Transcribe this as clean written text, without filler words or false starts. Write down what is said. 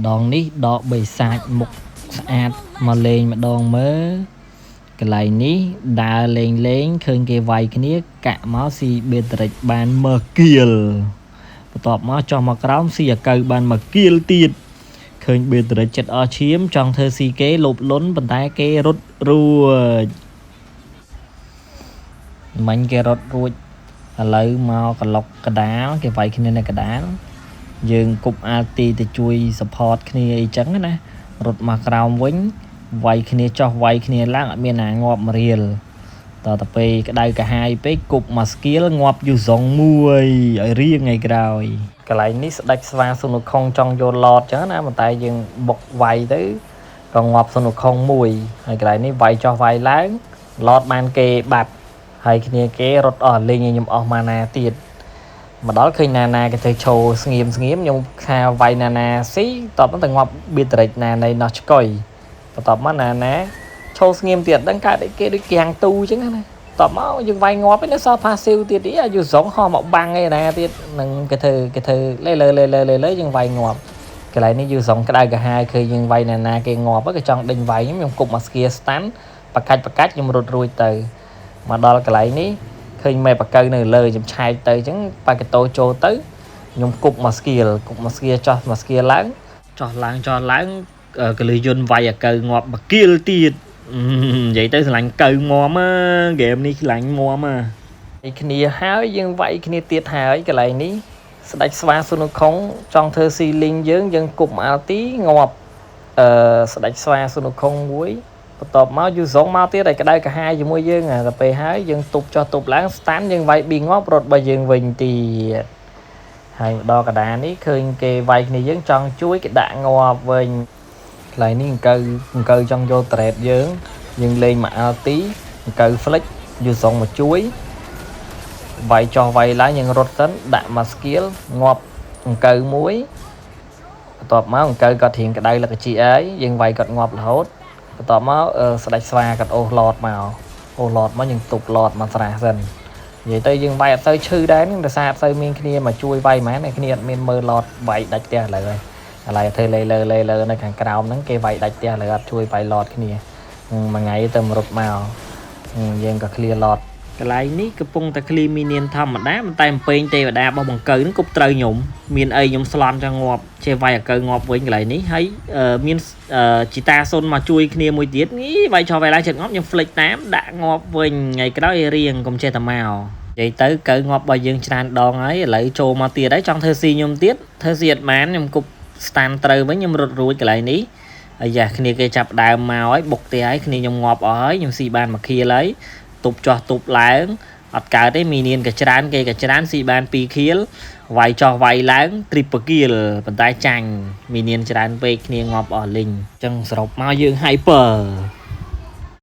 ดองนี้ดอกใบสาดหมกสะอาดมาเลงมาดองเมื่อกลายนี้ดาเลงเลงเคยเกวัยนี้กะม้าสีเบตริบานเมื่อเกียลตอบม้าจอมากร้าวสีเกยบานเมื่อเกียลตีดเคยเบตริจัดอาเชียมจองเธอสีเกลบล้นบรรทายเกรถรัวมันเกรถรัวอะไรมากระลอกกระดาเกวัยนี้ในกระดาយើងគប់អាទីទៅជួយ support គ្នាអីចឹងណារត់មកក្រោមវិញវាយគ្នាចោះវាយគ្នាឡើងអត់មានណាងាប់រៀលតទៅពេលក្តៅកាហាយពេកគប់មក skill ងាប់យូរសងមួយឲ្យរៀងថ្ងៃក្រោយកន្លែងនេះស្ដាច់ស្វាសុនុខុងចង់យកឡតចឹងណាប៉ុន្តែយើងបុកវាយទៅក៏ងាប់សុនុខុងមួយហើយកន្លែងនេះវាយចោះវាយឡើងឡតបានគេបាត់ហើយគ្នាគេរត់អស់លេងខ្ញុំអស់ម៉ាណាទៀតមកដល់ឃើញណាគេទៅឈោស្ងៀមខ្ញុំខាវាយណាស៊ីតបទៅងាប់ប៊ីត្រិចណានៃណោះឆ្កុយបន្ទាប់មកណាឈោស្ងៀមទៀតដឹងកើតគេដូចគាំងទូអញ្ចឹងណាតបមកយើងវាយងាប់ឯនៅសល់ផាស៊ីវទៀតអីអាយុសងហោះមកបាំងឯណាទៀតនឹងគេធ្វើលើយើងវាយងាប់កន្លែងនេះយូរសងក្តៅកាហាយឃើញយើងវាយណាគេងាប់ក៏ចង់ដេញវាយខ្ញុំគប់មកស្គៀស្តាន់បកាច់ខ្ញុំរត់រួចទៅមកដល់កន្លែងនេះឃើញមេបកៅនៅលើខ្ញុំឆែកទៅអញ្ចឹងបាកតោចូលទៅខ្ញុំគប់មកស្គៀចោះមកស្គៀឡើងចោះឡើងកលីយន្តវាយអាកៅងាប់បកៀលទៀតនិយាយទៅឆ្លាញ់កៅងាប់ហ្គេមនេះឆ្លាញ់ងាប់ឯគ្នាហើយយើងវាយគ្នាទៀតហើយកន្លែងនេះស្ដាច់ស្វាសុនុខុងចង់ធ្វើស៊ីលីងយើងគប់អាល់ទីងាប់ស្ដាច់ស្វាសុនុខុងមួយបន្ទាប់មកយូសងមកទៀតឲ្យក្តៅកាហាយជាមួយយើងតែពេលហើយយើងទប់ចោះទប់ឡើងស្តាន់យើងវាយប៊ីងាប់រត់បើយើងវិញទៀតហើយដល់កដានេះឃើញគេវាយគ្នាយើងចង់ជួយគេដាក់ងាប់វិញកន្លែងនេះអង្គើចង់យកត្រេតយើងលេងមកអាល់ទីអង្គើ flick យូសងមកជួយវាយចោះវាយឡើងយើងរត់សិនដាក់មក skill ងាប់អង្គើមួយបន្ទាប់មកអង្គើគាត់រៀងក្តៅលកជីអើយយើងវាយគាត់ងាប់រហូតបន្ទាប់មកស្ដាច់ស្វាកាត់អូសឡតមកយើងទប់ឡតមកស្រាសិននិយាយទៅយើងវាយអត់ទៅឈឺដែរនឹងដោយសារអត់ទៅមានគ្នាមកជួយវាយហ្មងតែគ្នាអត់មានមើលឡតវាយដាច់ផ្ទះឥឡូវហើយឥឡូវធ្វើលើនៅខាងក្រោមហ្នឹងគេវាយដាច់ផ្ទះឥឡូវអត់ជួយវាយឡតគ្នាមួយថ្ងៃទៅរត់មកយើងក៏ clear ឡតកន្លែងនេះកំពុងតែ clear minion ធម្មតាតែអំពេញទេវតារបស់បង្កើហ្នឹងគប់ត្រូវខ្ញុំមានអីខ្ញុំស្លន់ចង់ងាប់ជាវាយអកើងាប់វិញកន្លែងនេះហើយមានជីតាសុនមកជួយគ្នាមួយទៀតនេះវាយចោះវាយឡើងចិត្តងាប់ខ្ញុំ flick តាមដាក់ងាប់វិញថ្ងៃក្រោយរៀងកុំចេះតែមកនិយាយទៅកើងាប់របស់យើងច្រើនដងហើយឥឡូវចូលមកទៀតហើយចង់ធ្វើស៊ីខ្ញុំទៀតធ្វើស៊ីអត់បានខ្ញុំគប់ stand ត្រូវវិញខ្ញុំរត់រួចកន្លែងនេះអាយ៉ាគ្នាគេចាប់ដើមមកហើយបុកទេហើយគ្នាខ្ញុំងាប់អស់ហើយខ្ញុំស៊ីបានមួយខៀលហើយទប់ចោះទប់ឡើងអត់កើតទេមីនៀនក៏ច្រើនគេក៏ច្រើនស៊ីបាន2ខៀលវាយចោះវាយឡើង triple kill ប៉ុន្តែចាញ់មីនៀនច្រើនពេកគ្នាងាប់អស់លីងអញ្ចឹងសរុបមកយើង hyper